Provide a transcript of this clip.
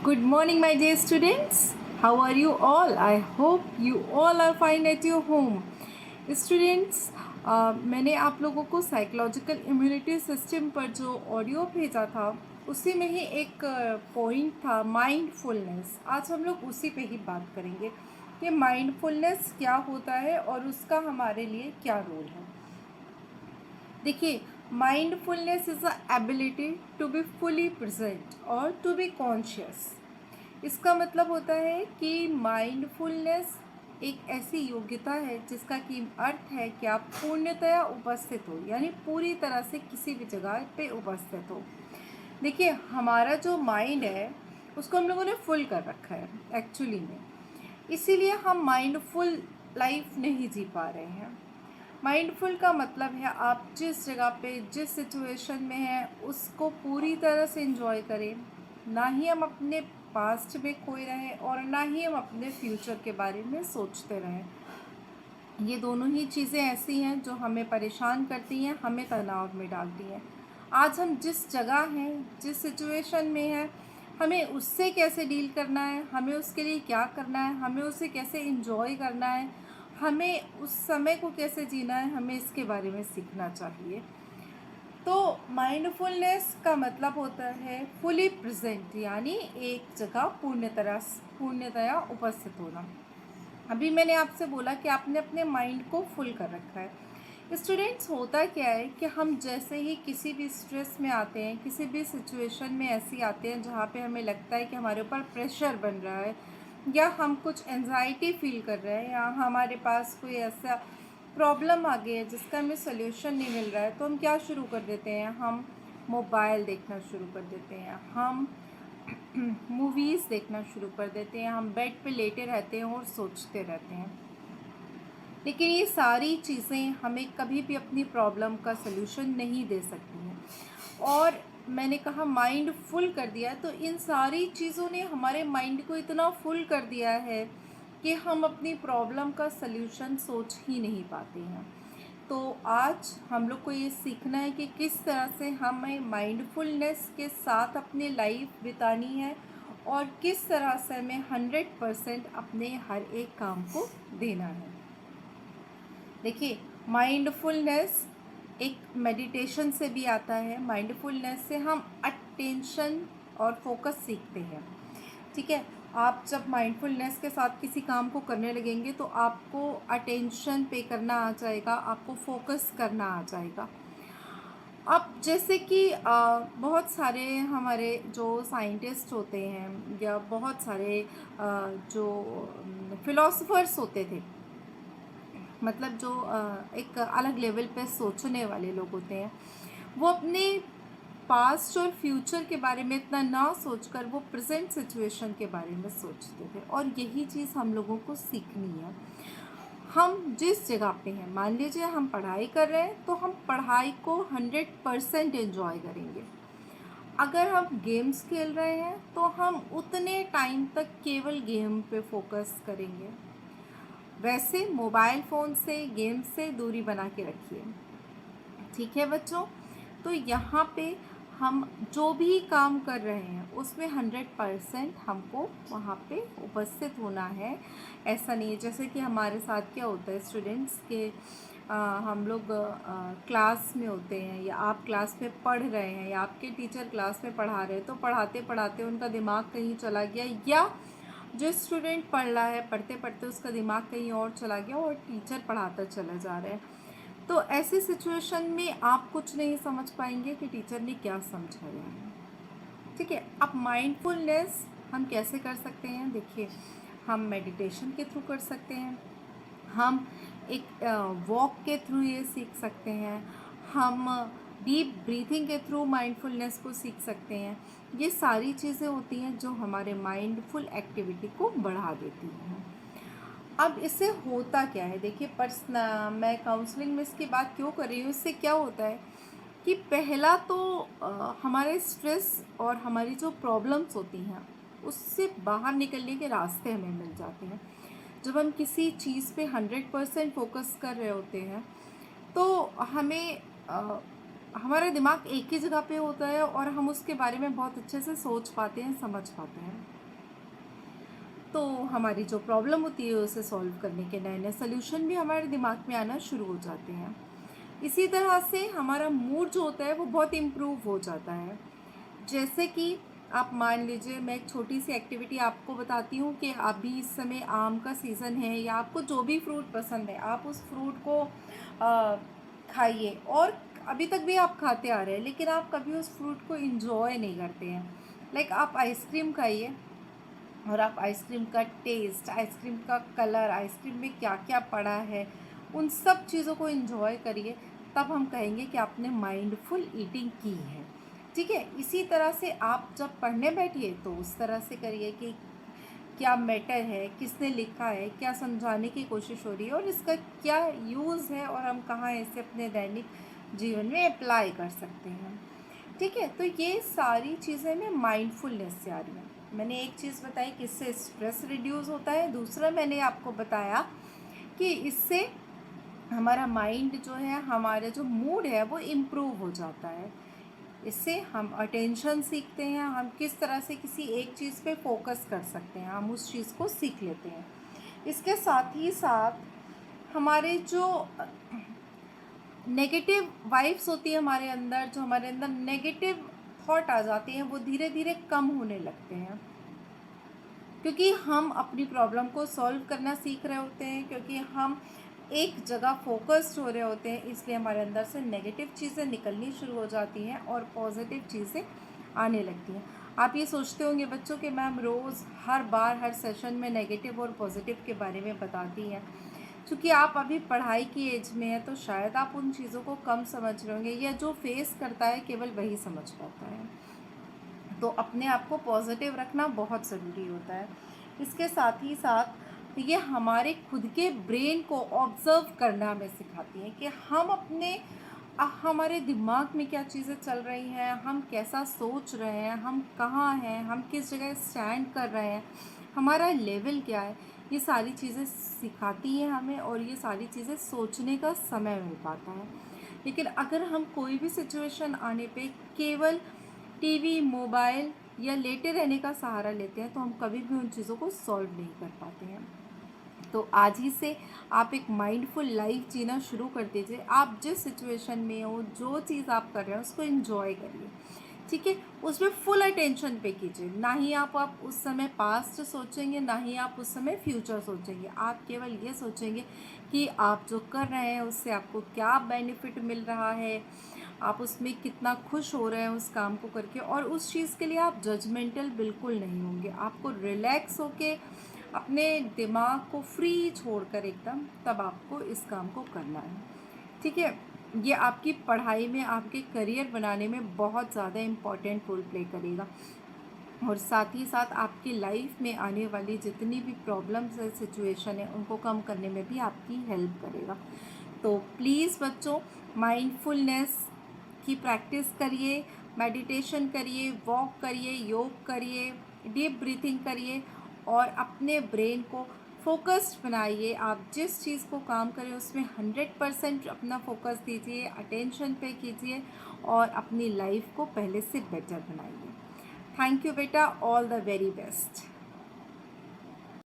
Good morning, my dear students. How are you all? I hope you all are fine at your home. Students, मैंने आप लोगों को psychological immunity system पर जो audio भेजा था उसी में ही एक पॉइंट था माइंडफुलनेस। आज हम लोग उसी पे ही बात करेंगे कि माइंडफुलनेस क्या होता है और उसका हमारे लिए क्या रोल है। देखिए, mindfulness is a ability to be fully present और टू बी कॉन्शियस। इसका मतलब होता है कि माइंडफुलनेस एक ऐसी योग्यता है जिसका कि अर्थ है कि आप पूर्णतया उपस्थित हो, यानी पूरी तरह से किसी भी जगह पे उपस्थित हो। देखिए, हमारा जो माइंड है उसको हम लोगों ने फुल कर रखा है एक्चुअली में, इसीलिए हम माइंडफुल लाइफ नहीं जी पा रहे हैं। माइंडफुल का मतलब है आप जिस जगह पे जिस सिचुएशन में हैं उसको पूरी तरह से एंजॉय करें, ना ही हम अपने पास्ट में खोए रहें और ना ही हम अपने फ्यूचर के बारे में सोचते रहें। ये दोनों ही चीज़ें ऐसी हैं जो हमें परेशान करती हैं, हमें तनाव में डालती हैं। आज हम जिस जगह हैं, जिस सिचुएशन में हैं, हमें उससे कैसे डील करना है, हमें उसके लिए क्या करना है, हमें उसे कैसे एंजॉय करना है, हमें उस समय को कैसे जीना है, हमें इसके बारे में सीखना चाहिए। तो माइंडफुलनेस का मतलब होता है फुली प्रेजेंट, यानी एक जगह पूर्णतया उपस्थित होना। अभी मैंने आपसे बोला कि आपने अपने माइंड को फुल कर रखा है। स्टूडेंट्स, होता क्या है कि हम जैसे ही किसी भी स्ट्रेस में आते हैं, किसी भी सिचुएशन में ऐसी आते हैं जहाँ पे हमें लगता है कि हमारे ऊपर प्रेशर बन रहा है, या हम कुछ एंजाइटी फील कर रहे हैं, या हमारे पास कोई ऐसा प्रॉब्लम आ गई है जिसका हमें सोल्यूशन नहीं मिल रहा है, तो हम क्या शुरू कर देते हैं, हम मोबाइल देखना शुरू कर देते हैं, हम मूवीज़ देखना शुरू कर देते हैं, हम बेड पे लेटे रहते हैं और सोचते रहते हैं। लेकिन ये सारी चीज़ें हमें कभी भी अपनी प्रॉब्लम का सलूशन नहीं दे सकती हैं। और मैंने कहा माइंड फुल कर दिया, तो इन सारी चीज़ों ने हमारे माइंड को इतना फुल कर दिया है कि हम अपनी प्रॉब्लम का सलूशन सोच ही नहीं पाते हैं। तो आज हम लोग को ये सीखना है कि किस तरह से हमें माइंडफुलनेस के साथ अपनी लाइफ बितानी है और किस तरह से हमें 100% अपने हर एक काम को देना है। देखिए, माइंडफुलनेस एक मेडिटेशन से भी आता है। माइंडफुलनेस से हम अटेंशन और फोकस सीखते हैं। ठीक है, आप जब माइंडफुलनेस के साथ किसी काम को करने लगेंगे तो आपको अटेंशन पे करना आ जाएगा, आपको फोकस करना आ जाएगा। अब जैसे कि बहुत सारे हमारे जो साइंटिस्ट होते हैं या बहुत सारे जो फिलोसफर्स होते थे, मतलब जो एक अलग लेवल पे सोचने वाले लोग होते हैं, वो अपने पास्ट और फ्यूचर के बारे में इतना ना सोचकर वो प्रेजेंट सिचुएशन के बारे में सोचते थे। और यही चीज़ हम लोगों को सीखनी है। हम जिस जगह पे हैं, मान लीजिए हम पढ़ाई कर रहे हैं, तो हम पढ़ाई को 100% एंजॉय करेंगे। अगर हम गेम्स खेल रहे हैं तो हम उतने टाइम तक केवल गेम पे फोकस करेंगे। वैसे मोबाइल फ़ोन से, गेम से दूरी बना के रखिए। ठीक है बच्चों, तो यहाँ पे हम जो भी काम कर रहे हैं उसमें 100% हमको वहाँ पे उपस्थित होना है। ऐसा नहीं है, जैसे कि हमारे साथ क्या होता है स्टूडेंट्स के हम लोग क्लास में होते हैं, या आप क्लास में पढ़ रहे हैं, या आपके टीचर क्लास में पढ़ा रहे हैं, तो पढ़ाते पढ़ाते उनका दिमाग कहीं चला गया, या जो स्टूडेंट पढ़ रहा है पढ़ते पढ़ते उसका दिमाग कहीं और चला गया और टीचर पढ़ाता चला जा रहा है। तो ऐसी सिचुएशन में आप कुछ नहीं समझ पाएंगे कि टीचर ने क्या समझाया है। ठीक है, अब माइंडफुलनेस हम कैसे कर सकते हैं? देखिए, हम मेडिटेशन के थ्रू कर सकते हैं, हम एक वॉक के थ्रू ये सीख सकते हैं, हम डीप ब्रीथिंग के थ्रू माइंडफुलनेस को सीख सकते हैं। ये सारी चीज़ें होती हैं जो हमारे माइंडफुल एक्टिविटी को बढ़ा देती हैं। अब इससे होता क्या है? देखिए, मैं काउंसलिंग में इसकी बात क्यों कर रही हूँ, इससे क्या होता है कि पहला तो हमारे स्ट्रेस और हमारी जो प्रॉब्लम्स होती हैं उससे बाहर निकलने के रास्ते हमें मिल जाते हैं। जब हम किसी चीज़ पे 100% फोकस कर रहे होते हैं तो हमें हमारा दिमाग एक ही जगह पे होता है और हम उसके बारे में बहुत अच्छे से सोच पाते हैं, समझ पाते हैं। तो हमारी जो प्रॉब्लम होती है उसे सॉल्व करने के नए नए सोल्यूशन भी हमारे दिमाग में आना शुरू हो जाते हैं। इसी तरह से हमारा मूड जो होता है वो बहुत इम्प्रूव हो जाता है। जैसे कि आप मान लीजिए, मैं एक छोटी सी एक्टिविटी आपको बताती हूँ कि अभी इस समय आम का सीज़न है, या आपको जो भी फ्रूट पसंद है आप उस फ्रूट को खाइए। और अभी तक भी आप खाते आ रहे हैं, लेकिन आप कभी उस फ्रूट को इंजॉय नहीं करते हैं। लाइक आप आइसक्रीम खाइए, और आप आइसक्रीम का टेस्ट, आइसक्रीम का कलर, आइसक्रीम में क्या क्या पड़ा है, उन सब चीज़ों को एंजॉय करिए। तब हम कहेंगे कि आपने माइंडफुल ईटिंग की है। ठीक है, इसी तरह से आप जब पढ़ने बैठिए तो उस तरह से करिए कि क्या मैटर है, किसने लिखा है, क्या समझाने की कोशिश हो रही है, और इसका क्या यूज़ है, और हम कहाँ इसे अपने दैनिक जीवन में अप्लाई कर सकते हैं। ठीक है, तो ये सारी चीज़ें में माइंडफुलनेस से आ रही हैं। मैंने एक चीज़ बताई कि इससे स्ट्रेस रिड्यूस होता है, दूसरा मैंने आपको बताया कि इससे हमारा माइंड जो है, हमारा जो मूड है वो इम्प्रूव हो जाता है। इससे हम अटेंशन सीखते हैं, हम किस तरह से किसी एक चीज़ पे फोकस कर सकते हैं, हम उस चीज़ को सीख लेते हैं। इसके साथ ही साथ हमारे जो नेगेटिव वाइब्स होती है हमारे अंदर, जो हमारे अंदर नेगेटिव थॉट आ जाते हैं, वो धीरे धीरे कम होने लगते हैं, क्योंकि हम अपनी प्रॉब्लम को सॉल्व करना सीख रहे होते हैं, क्योंकि हम एक जगह फोकस्ड हो रहे होते हैं। इसलिए हमारे अंदर से नेगेटिव चीज़ें निकलनी शुरू हो जाती हैं और पॉजिटिव चीज़ें आने लगती हैं। आप ये सोचते होंगे बच्चों कि मैम रोज़ हर बार हर सेशन में नेगेटिव और पॉजिटिव के बारे में बताती हैं। क्योंकि आप अभी पढ़ाई की एज में हैं, तो शायद आप उन चीज़ों को कम समझ रहे होंगे, या जो फेस करता है केवल वही समझ पाता है। तो अपने आप को पॉजिटिव रखना बहुत ज़रूरी होता है। इसके साथ ही साथ ये हमारे खुद के ब्रेन को ऑब्ज़र्व करना हमें सिखाती है कि हम अपने हमारे दिमाग में क्या चीज़ें चल रही हैं, हम कैसा सोच रहे हैं, हम कहाँ हैं, हम किस जगह स्टैंड कर रहे हैं, हमारा लेवल क्या है। ये सारी चीज़ें सिखाती हैं हमें, और ये सारी चीज़ें सोचने का समय मिल पाता है। लेकिन अगर हम कोई भी सिचुएशन आने पे केवल टीवी, मोबाइल या लेटे रहने का सहारा लेते हैं, तो हम कभी भी उन चीज़ों को सॉल्व नहीं कर पाते हैं। तो आज ही से आप एक माइंडफुल लाइफ जीना शुरू कर दीजिए। आप जिस सिचुएशन में हो, जो चीज़ आप कर रहे हैं उसको एंजॉय करिए। ठीक है, उसमें फुल अटेंशन पे कीजिए। ना ही आप उस समय पास्ट सोचेंगे, ना ही आप उस समय फ्यूचर सोचेंगे। आप केवल ये सोचेंगे कि आप जो कर रहे हैं उससे आपको क्या बेनिफिट मिल रहा है, आप उसमें कितना खुश हो रहे हैं उस काम को करके, और उस चीज़ के लिए आप जजमेंटल बिल्कुल नहीं होंगे। आपको रिलैक्स होके अपने दिमाग को फ्री छोड़कर एकदम, तब आपको इस काम को करना है। ठीक है, ये आपकी पढ़ाई में, आपके करियर बनाने में बहुत ज़्यादा इम्पॉर्टेंट रोल प्ले करेगा, और साथ ही साथ आपकी लाइफ में आने वाली जितनी भी प्रॉब्लम्स है, सिचुएशन है, उनको कम करने में भी आपकी हेल्प करेगा। तो प्लीज़ बच्चों, माइंडफुलनेस की प्रैक्टिस करिए, मेडिटेशन करिए, वॉक करिए, योग करिए, डीप ब्रीथिंग करिए, और अपने ब्रेन को फोकस्ड बनाइए। आप जिस चीज़ को काम करें उसमें 100% अपना फोकस दीजिए, अटेंशन पे कीजिए, और अपनी लाइफ को पहले से बेटर बनाइए। थैंक यू बेटा, ऑल द वेरी बेस्ट।